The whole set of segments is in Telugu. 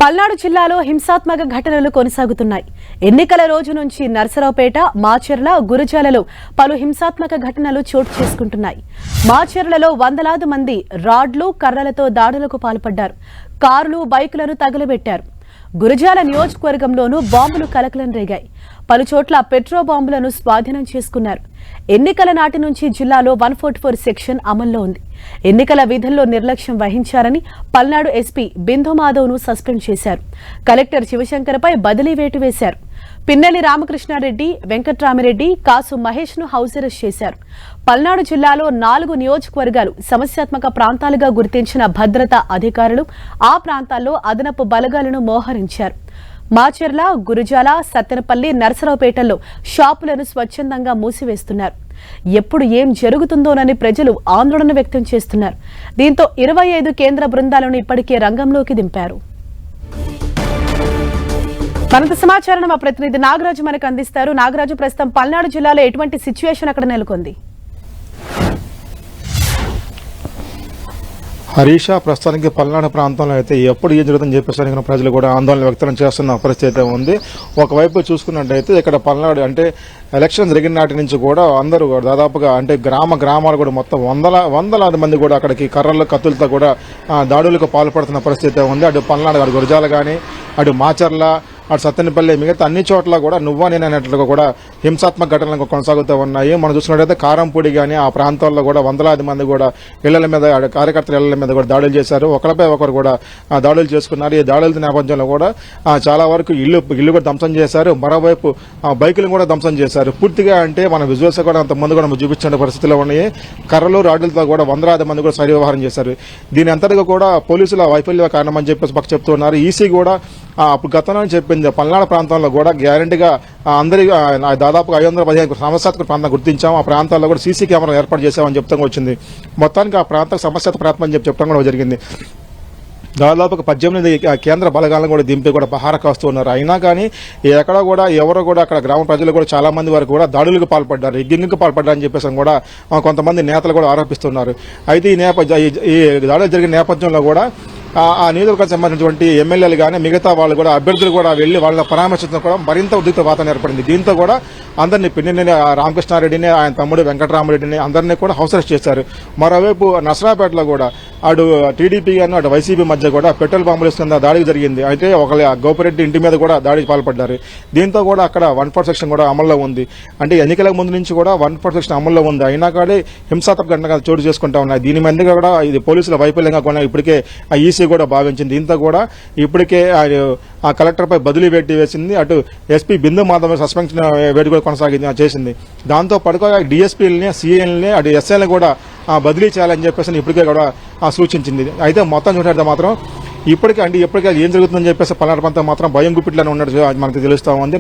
పల్నాడు జిల్లాలో హింసాత్మక ఘటనలు కొనసాగుతున్నాయి. ఎన్నికల రోజు నుంచి నర్సరావుపేట, మాచర్ల, గురజాలలో పలు హింసాత్మక ఘటనలు చోటు చేసుకుంటున్నాయి. మాచర్లలో వందలాది మంది రాడ్లు, కర్రలతో దాడులకు పాల్పడ్డారు. కార్లు, బైకులను తగలబెట్టారు. గురజాల నియోజకవర్గంలోనూ బాంబులు కలకలం రేగాయి. పలుచోట్ల పెట్రో బాంబులను స్వాధీనం చేసుకున్నారు. ఎన్నికల నాటి నుంచి జిల్లాలో 144 సెక్షన్ అమల్లో ఉంది. ఎన్నికల విధుల్లో నిర్లక్ష్యం వహించారని పల్నాడు ఎస్పీ బిందు మాధవ్ను సస్పెండ్ చేశారు. కలెక్టర్ శివశంకర్పై బదిలీ వేటు వేశారు. పిన్నెల్లి రామకృష్ణారెడ్డి, వెంకట్రామిరెడ్డి, కాసు మహేష్ను హౌస్ అరెస్ట్ చేశారు. పల్నాడు జిల్లాలో 4 నియోజకవర్గాలు సమస్యాత్మక ప్రాంతాలుగా గుర్తించిన భద్రతా అధికారులు ఆ ప్రాంతాల్లో అదనపు బలగాలను మోహరించారు. మాచర్ల, గురజాల, సత్తెనపల్లి, నర్సరావుపేటల్లో షాపులను స్వచ్ఛందంగా మూసివేస్తున్నారు. ఎప్పుడు ఏం జరుగుతుందోనని ప్రజలు ఆందోళన వ్యక్తం చేస్తున్నారు. దీంతో 25 కేంద్ర బృందాలను ఇప్పటికే రంగంలోకి దింపారు. మరింత సమాచారం మా ప్రతినిధి నాగరాజు మనకు అందిస్తారు. నాగరాజు, ప్రస్తుతం పల్నాడు జిల్లాలో ఎటువంటి సిచ్యువేషన్ అక్కడ నెలకొంది? హరీష, ప్రస్తుతానికి పల్నాడు ప్రాంతంలో అయితే ఎప్పుడు ఏం జరుగుతుందని చెప్పేసి ప్రజలు కూడా ఆందోళన వ్యక్తం చేస్తున్న పరిస్థితి ఉంది. ఒకవైపు చూసుకున్నట్టయితే ఇక్కడ పల్నాడు అంటే ఎలక్షన్ జరిగిన నాటి నుంచి కూడా అందరూ దాదాపుగా అంటే గ్రామాలు కూడా మొత్తం వందలాది మంది కూడా అక్కడికి కర్రలు, కత్తులతో కూడా దాడులకు పాల్పడుతున్న పరిస్థితి ఉంది. అటు పల్నాడు, అటు గురజాల కానీ, అటు మాచర్ల, అటు సత్తెనపల్లి, మిగతా అన్ని చోట్ల కూడా నువ్వా నేను అనేట్లుగా కూడా హింసాత్మక ఘటనలు కొనసాగుతూ ఉన్నాయి. మనం చూసుకున్నట్టయితే కారంపూడి కానీ ఆ ప్రాంతాల్లో కూడా వందలాది మంది కూడా ఇళ్ల మీద, కార్యకర్తల ఇళ్ల మీద కూడా దాడులు చేశారు. ఒకరిపై ఒకరు కూడా దాడులు చేసుకున్నారు. ఈ దాడుల నేపథ్యంలో కూడా చాలా వరకు ఇల్లు కూడా ధ్వంసం చేశారు. మరోవైపు బైకులను కూడా ధ్వంసం చేశారు. పూర్తిగా అంటే మన విజువల్స్ కూడా అంతకుముందు కూడా చూపించిన పరిస్థితుల్లో ఉన్నాయి. కర్రలు, రాడ్లతో కూడా వందలాది మంది కూడా శరీర వ్యవహారం చేశారు. దీని అంతటిగా కూడా పోలీసుల వైఫల్య కారణమని చెప్పేసి చెప్తున్నారు. ఈసీ కూడా అప్పుడు గతంలో చెప్పింది పల్నాడు ప్రాంతంలో కూడా గ్యారంటీగా అందరి దాదాపు 515 సమస్యాత్మక ప్రాంతం గుర్తించాం. ఆ ప్రాంతాల్లో కూడా సీసీ కెమెరా ఏర్పాటు చేశామని చెప్తాం వచ్చింది. మొత్తానికి ఆ ప్రాంతం సమస్యాత్మక ప్రాంతం అని చెప్పడం కూడా జరిగింది. దాదాపుగా 18 కేంద్ర బలగాలను కూడా దింపి కూడా పహారా కాస్తూ ఉన్నారు. అయినా కానీ ఎక్కడ కూడా ఎవరు కూడా అక్కడ గ్రామ ప్రజలు కూడా చాలా మంది వరకు కూడా దాడులకు పాల్పడ్డారు, ఎగ్గింగ్కి పాల్పడ్డారని చెప్పేసి కూడా కొంతమంది నేతలు కూడా ఆరోపిస్తున్నారు. అయితే ఈ దాడులు జరిగిన నేపథ్యంలో కూడా ఆ నియోజకవర్గానికి సంబంధించినటువంటి ఎమ్మెల్యేలు కానీ మిగతా వాళ్ళు కూడా అభ్యర్థులు కూడా వెళ్లి వాళ్ళని పరామర్శించడం కూడా మరింత ఉద్రిక్త వాతావరణం ఏర్పడింది. దీంతో కూడా అందరినీ పిన్నెల్లి రామకృష్ణారెడ్డిని, ఆయన తమ్ముడు వెంకటరామరెడ్డిని అందరినీ కూడా హౌస్ అరెస్ట్ చేశారు. మరోవైపు నర్సరావుపేటలో కూడా అటు టీడీపీ గాను అటు వైసీపీ మధ్య కూడా పెట్రోల్ బాంబులు ఇస్తున్న దాడికి జరిగింది. అయితే గోపిరెడ్డి ఇంటి మీద కూడా దాడికి పాల్పడ్డారు. దీంతో కూడా అక్కడ 144 సెక్షన్ కూడా అమల్లో ఉంది. అంటే ఎన్నికల ముందు నుంచి కూడా 144 సెక్షన్ అమల్లో ఉంది. అయినా కానీ హింసాత్మక ఘటనలు చోటు చేసుకుంటా ఉన్నాయి. దీని మీద కూడా ఇది పోలీసుల వైఫల్యంగా కూడా ఇప్పటికే ఆ ఈసీ కూడా భావించింది. దీంతో కూడా ఇప్పటికే ఆ కలెక్టర్పై బదిలీ వేటు వేసింది. అటు ఎస్పీ బిందు మాధవ్ సస్పెన్షన్ వేటు కూడా చేసింది. దాంతో పాటుగా డిఎస్పీలని, సిఐల్ని, అటు ఎస్ఐల్ని కూడా బదిలీ చేయాలని చెప్పేసి ఇప్పటికే కూడా సూచించింది. అయితే మొత్తం చూసినట్టు మాత్రం ఇప్పటికే ఏం జరుగుతుందని చెప్పేసి పల్నాడు ప్రాంతం మాత్రం భయం గుప్పిట్లోనే ఉన్నట్టు మనకు తెలుస్తూ ఉంది.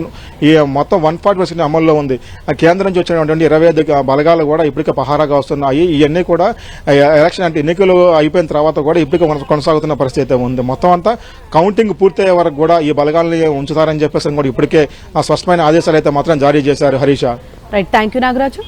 ఈ మొత్తం 140% అమల్లో ఉంది. ఆ కేంద్రం నుంచి వచ్చినటువంటి 25 బలగాలు కూడా ఇప్పటికే పహారాగా వస్తున్నాయి. ఇవన్నీ కూడా ఎలక్షన్ అంటే ఎన్నికలు అయిపోయిన తర్వాత కూడా ఇప్పటికే కొనసాగుతున్న పరిస్థితి ఉంది. మొత్తం అంతా కౌంటింగ్ పూర్తయ్యే వరకు కూడా ఈ బలగాలని ఉంచుతారని చెప్పేసి కూడా ఇప్పటికే స్పష్టమైన ఆదేశాలు అయితే మాత్రం జారీ చేశారు. Harisha. Right, thank you Nagaraju.